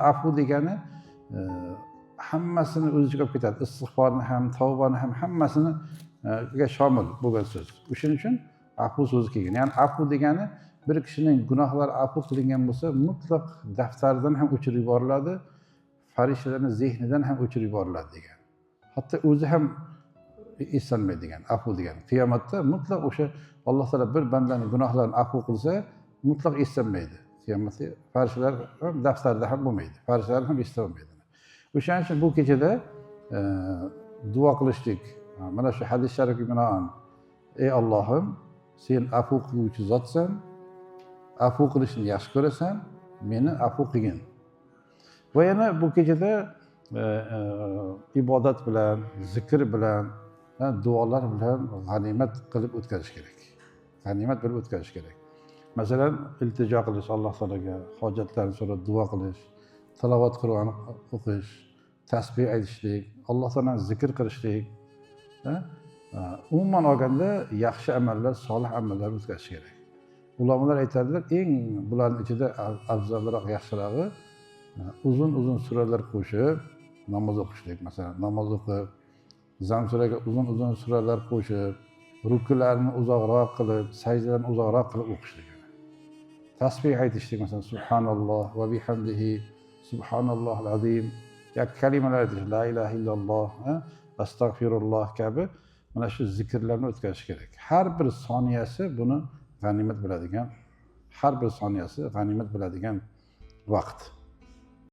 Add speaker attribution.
Speaker 1: Afu degani hammasini o'z ichiga olib ketadi. Istig'forni ham, tavbani ham hammasini ga shomil bo'lgan so'z. O'shuning uchun afu so'zi kelgan. Ya'ni afu degani bir kishining gunohlari afu qilingan bo'lsa, mutlaq daftardan ham o'chirib yuboriladi, farishtalarning zehnidan ham o'chirib yuboriladi degan. Hatto o'zi ham eslanmaydi degan. Afu degan. Qiyomatda mutlaq o'sha Alloh taolo bir bandaning gunohlarini afu qilsa, mutlaq eslanmaydi. Qiyomatda farishtalar ham daftarda ham bo'lmaydi. Farishtalar ham eslolmaydi. O'shaning uchun bu kechada duo qilishlik. Mana shu hadis sharifga binoan, ey Allohim, sen afu qiluvchi zotsan, afu qilishni yaxshi ko'rasan, meni afu qilgin. Va yana bu kechada ibodat bilan, zikr bilan, duolar bilan g'animat qilib o'tkazish kerak. G'animat qilib o'tkazish kerak. Masalan, iltijo qilish Alloh taologa, hojatlarni so'rab duo qilish, tilovat Qur'on o'qish, tasbih aytishlik, Alloh taolani zikr qilishlik. Umuman olganda yaxshi amallar, solih amallar o'tkazish kerak. Ulamolar aytadilar, eng bularning ichida afzalroq, yaxshirog'i uzun suralar qo'shib namoz o'qishlik. Masalan, namoz o'qib, zamsuraga uzun suralar qo'shib, rukularni uzoqroq qilib, sajdalarni uzoqroq qilib o'qishlik. Tasbih aytishlik, masalan, subhanalloh va bihamdihi, subhanallohul azim, ya kalimalar aytish, la ilaha illalloh, astag'firulloh kabi mana shu zikrlarni o'tkazish kerak. Har bir soniyasi buni g'animat biladigan, har bir soniyasi g'animat biladigan vaqt.